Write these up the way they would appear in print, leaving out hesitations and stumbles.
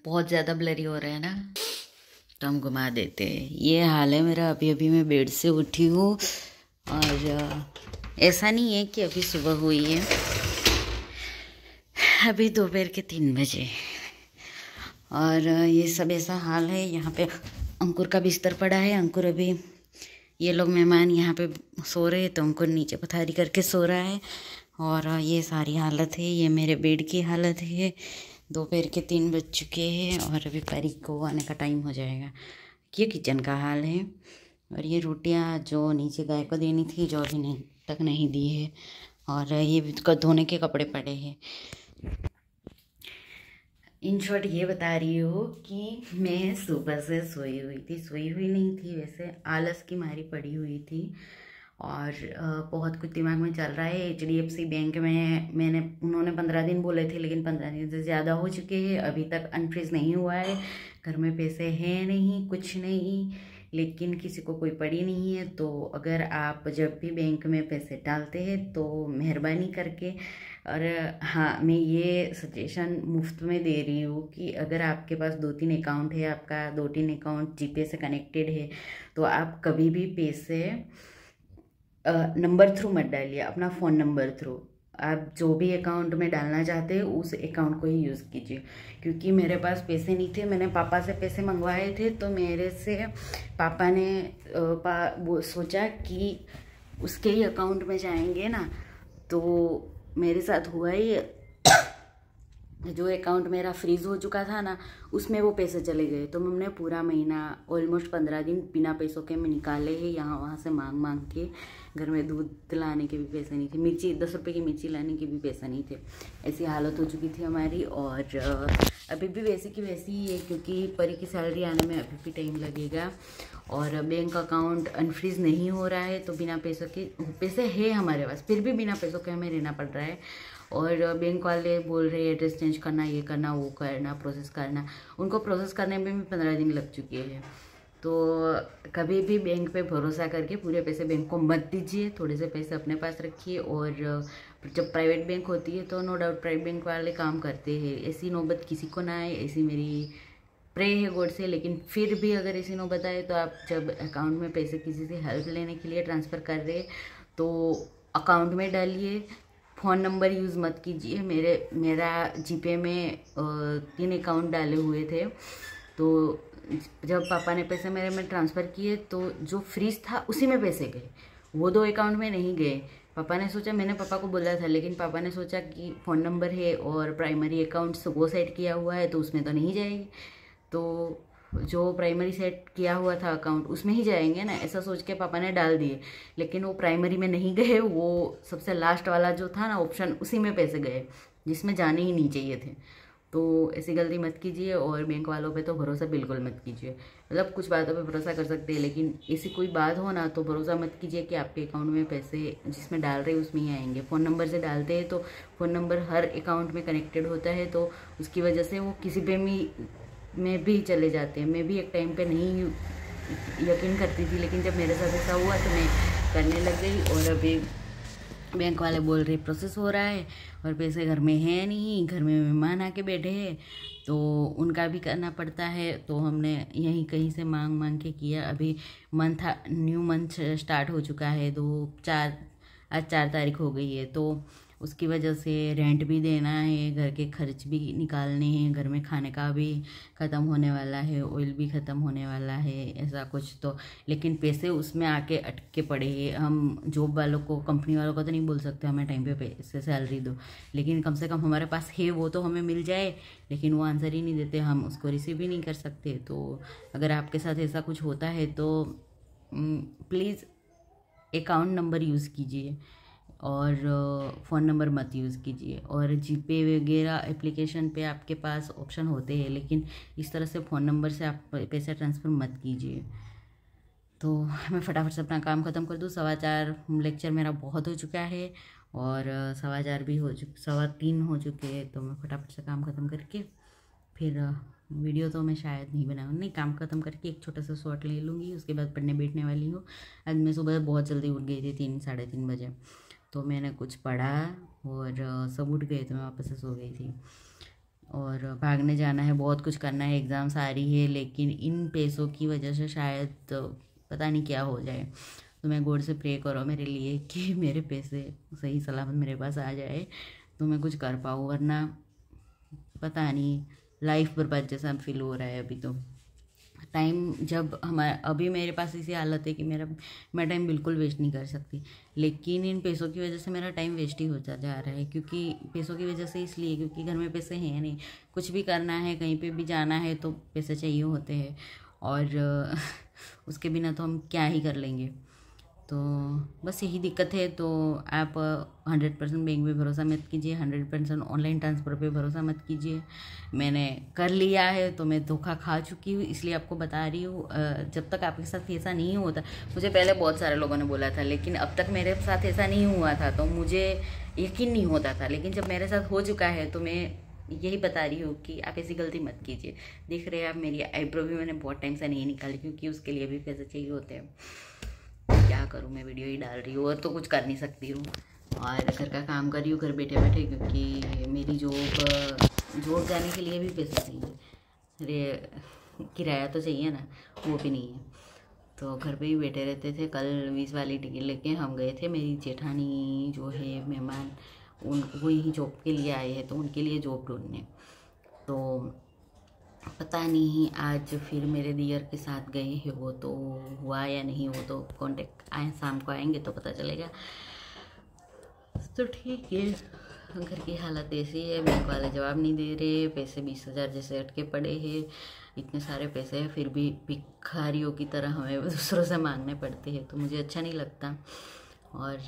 बहुत ज़्यादा ब्लरी हो रहा है ना, तो हम घुमा देते हैं। ये हाल है मेरा। अभी अभी मैं बेड से उठी हूँ और ऐसा नहीं है कि अभी सुबह हुई है, अभी दोपहर के 3 बजे। और ये सब ऐसा हाल है। यहाँ पे अंकुर का बिस्तर पड़ा है। अंकुर अभी, ये लोग मेहमान यहाँ पे सो रहे हैं तो अंकुर नीचे पथारी करके सो रहा है। और ये सारी हालत है, ये मेरे बेड की हालत है। दोपहर के 3 बज चुके हैं और अभी परी को आने का टाइम हो जाएगा। ये किचन का हाल है। और ये रोटियां जो नीचे गाय को देनी थी, जो अभी नहीं तक नहीं दी है। और ये धोने के कपड़े पड़े हैं। इन शॉर्ट ये बता रही हूँ कि मैं सुबह से सोई हुई नहीं थी, वैसे आलस की मारी पड़ी हुई थी। और बहुत कुछ दिमाग में चल रहा है। HDFC बैंक में उन्होंने 15 दिन बोले थे, लेकिन 15 दिन से ज़्यादा हो चुके हैं, अभी तक अनफ्रीज नहीं हुआ है। घर में पैसे हैं नहीं, कुछ नहीं, लेकिन किसी को कोई पड़ी नहीं है। तो अगर आप जब भी बैंक में पैसे डालते हैं तो मेहरबानी करके, और हाँ, मैं ये सजेशन मुफ्त में दे रही हूँ कि अगर आपके पास 2-3 अकाउंट है, आपका 2-3 अकाउंट जीपे से कनेक्टेड है, तो आप कभी भी पैसे नंबर थ्रू मत डालिए, अपना फ़ोन नंबर थ्रू। आप जो भी अकाउंट में डालना चाहते हैं उस अकाउंट को ही यूज़ कीजिए। क्योंकि मेरे पास पैसे नहीं थे, मैंने पापा से पैसे मंगवाए थे, तो मेरे से पापा ने वो सोचा कि उसके ही अकाउंट में जाएंगे ना। तो मेरे साथ हुआ ही, जो अकाउंट मेरा फ्रीज़ हो चुका था ना, उसमें वो पैसे चले गए। तो हमने पूरा महीना ऑलमोस्ट 15 दिन बिना पैसों के मैं निकाले हैं, यहाँ वहाँ से मांग मांग के। घर में दूध लाने के भी पैसे नहीं थे, मिर्ची 10 रुपये की मिर्ची लाने के भी पैसे नहीं थे। ऐसी हालत हो चुकी थी हमारी। और अभी भी वैसी की वैसी ही है, क्योंकि परी की सैलरी आने में अभी भी टाइम लगेगा। और बैंक अकाउंट अनफ्रीज नहीं हो रहा है, तो बिना पैसों के, पैसे है हमारे पास, फिर भी बिना पैसों के हमें रहना पड़ रहा है। और बैंक वाले बोल रहे हैं एड्रेस चेंज करना, ये करना, वो करना, प्रोसेस करना। उनको प्रोसेस करने में भी 15 दिन लग चुके हैं। तो कभी भी बैंक पे भरोसा करके पूरे पैसे बैंक को मत दीजिए, थोड़े से पैसे अपने पास रखिए। और जब प्राइवेट बैंक होती है तो नो डाउट प्राइवेट बैंक वाले काम करते हैं, ऐसी नौबत किसी को ना आए, ऐसी मेरी प्रे है गॉड से। लेकिन फिर भी अगर ऐसी नौबत आए तो आप जब अकाउंट में पैसे किसी से हेल्प लेने के लिए ट्रांसफ़र कर रहे हैं तो अकाउंट में डालिए, फ़ोन नंबर यूज़ मत कीजिए। मेरा जीपे में 3 अकाउंट डाले हुए थे। तो जब पापा ने पैसे मेरे में ट्रांसफ़र किए तो जो फ्रीज था उसी में पैसे गए, वो 2 अकाउंट में नहीं गए। पापा ने सोचा, मैंने पापा को बोला था, लेकिन पापा ने सोचा कि फ़ोन नंबर है और प्राइमरी अकाउंट वो सेट किया हुआ है तो उसमें तो नहीं जाएगी, तो जो प्राइमरी सेट किया हुआ था अकाउंट उसमें ही जाएंगे ना, ऐसा सोच के पापा ने डाल दिए। लेकिन वो प्राइमरी में नहीं गए, वो सबसे लास्ट वाला जो था ना ऑप्शन, उसी में पैसे गए जिसमें जाने ही नहीं चाहिए थे। तो ऐसी गलती मत कीजिए और बैंक वालों पे तो भरोसा बिल्कुल मत कीजिए। मतलब कुछ बातों पे भरोसा कर सकते हैं, लेकिन ऐसी कोई बात हो ना तो भरोसा मत कीजिए कि आपके अकाउंट में पैसे जिसमें डाल रहे हैं उसमें ही आएंगे। फ़ोन नंबर से डालते हैं तो फ़ोन नंबर हर अकाउंट में कनेक्टेड होता है, तो उसकी वजह से वो किसी पे में भी चले जाते हैं। मैं भी एक टाइम पे नहीं यकीन करती थी, लेकिन जब मेरे साथ ऐसा हुआ तो मैं करने लग गई। और अभी बैंक वाले बोल रहे प्रोसेस हो रहा है और पैसे घर में है नहीं, घर में मेहमान आके बैठे हैं तो उनका भी करना पड़ता है। तो हमने यहीं कहीं से मांग मांग के किया। अभी न्यू मंथ स्टार्ट हो चुका है, आज 4 तारीख हो गई है, तो उसकी वजह से रेंट भी देना है, घर के खर्च भी निकालने हैं, घर में खाने का भी ख़त्म होने वाला है, ऑयल भी ख़त्म होने वाला है, ऐसा कुछ। तो लेकिन पैसे उसमें आके अटके पड़े हैं। हम जॉब वालों को, कंपनी वालों को तो नहीं बोल सकते हमें टाइम पे पैसे सैलरी दो, लेकिन कम से कम हमारे पास है वो तो हमें मिल जाए। लेकिन वो आंसर ही नहीं देते, हम उसको रिसीव भी नहीं कर सकते। तो अगर आपके साथ ऐसा कुछ होता है तो प्लीज़ अकाउंट नंबर यूज़ कीजिए और फ़ोन नंबर मत यूज़ कीजिए। और जीपे वगैरह एप्लीकेशन पे आपके पास ऑप्शन होते हैं, लेकिन इस तरह से फ़ोन नंबर से आप पैसा ट्रांसफ़र मत कीजिए। तो मैं फटाफट से अपना काम ख़त्म कर दूँ। 4:15 लेक्चर मेरा बहुत हो चुका है और 4:15 भी 3:15 हो चुके हैं। तो मैं फटाफट से काम ख़त्म करके फिर वीडियो तो मैं शायद नहीं बनाऊँ, नहीं, काम ख़त्म करके एक छोटा सा शॉट ले लूँगी, उसके बाद पढ़ने बैठने वाली हूँ। आज मैं सुबह बहुत जल्दी उठ गई थी, 3-3:30 बजे। तो मैंने कुछ पढ़ा और सब उठ गए तो मैं वापस से सो गई थी। और भागने जाना है, बहुत कुछ करना है, एग्ज़ाम्स आ रही है, लेकिन इन पैसों की वजह से शायद पता नहीं क्या हो जाए। तो मैं गॉड से प्रे करो मेरे लिए कि मेरे पैसे सही सलामत मेरे पास आ जाए तो मैं कुछ कर पाऊँ, वरना पता नहीं लाइफ बर्बाद जैसा फील हो रहा है अभी। तो टाइम जब हमारा अभी मेरे पास ऐसी हालत है कि मैं टाइम बिल्कुल वेस्ट नहीं कर सकती, लेकिन इन पैसों की वजह से मेरा टाइम वेस्ट ही होता जा रहा है। क्योंकि पैसों की वजह से इसलिए क्योंकि घर में पैसे हैं नहीं, कुछ भी करना है कहीं पे भी जाना है तो पैसे चाहिए होते हैं, और उसके बिना तो हम क्या ही कर लेंगे। तो बस यही दिक्कत है। तो आप 100% बैंक पे भरोसा मत कीजिए, 100% ऑनलाइन ट्रांसफ़र पे भरोसा मत कीजिए। मैंने कर लिया है तो मैं धोखा खा चुकी हूँ, इसलिए आपको बता रही हूँ। जब तक आपके साथ ऐसा नहीं होता, मुझे पहले बहुत सारे लोगों ने बोला था, लेकिन अब तक मेरे साथ ऐसा नहीं हुआ था तो मुझे यकीन नहीं होता था। लेकिन जब मेरे साथ हो चुका है तो मैं यही बता रही हूँ कि आप ऐसी गलती मत कीजिए। देख रहे हैं आप, मेरी आईब्रो भी मैंने बहुत टाइम से नहीं निकाली क्योंकि उसके लिए भी पैसे चाहिए होते हैं। क्या करूँ, मैं वीडियो ही डाल रही हूँ और तो कुछ कर नहीं सकती हूँ, और घर का काम कर रही हूँ घर बैठे बैठे, क्योंकि मेरी जॉब जाने के लिए भी पैसे चाहिए। अरे किराया तो चाहिए ना, वो भी नहीं है। तो घर पे ही बैठे रहते थे। कल 20 वाली टिकट लेके हम गए थे, मेरी जेठानी जो है मेहमान, वो यही जॉब के लिए आए हैं तो उनके लिए जॉब ढूंढने। तो पता नहीं आज फिर मेरे दियर के साथ गए हैं वो, तो हुआ या नहीं, वो तो कांटेक्ट आए शाम को आएंगे तो पता चलेगा। तो ठीक है, घर की हालत ऐसी है, बैंक वाले जवाब नहीं दे रहे, पैसे 20,000 जैसे अटके पड़े हैं। इतने सारे पैसे हैं फिर भी भिखारियों की तरह हमें दूसरों से मांगने पड़ते हैं, तो मुझे अच्छा नहीं लगता। और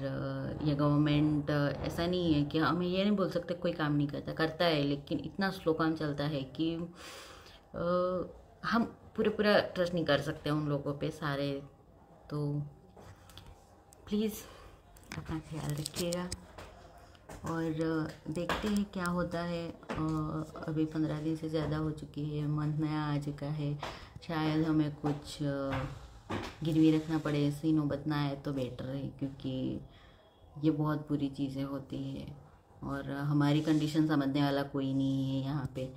ये गवर्नमेंट ऐसा नहीं है कि हम ये नहीं बोल सकते कोई काम नहीं करता, करता है, लेकिन इतना स्लो काम चलता है कि हम पूरा ट्रस्ट नहीं कर सकते उन लोगों पे सारे। तो प्लीज़ अपना ख्याल रखिएगा और देखते हैं क्या होता है। अभी 15 दिन से ज़्यादा हो चुकी है, मंथ नया आ चुका है, शायद हमें कुछ गिरवी रखना पड़े, सीनो बतना है तो बेटर है, क्योंकि ये बहुत बुरी चीज़ें होती है और हमारी कंडीशन समझने वाला कोई नहीं है यहाँ पे।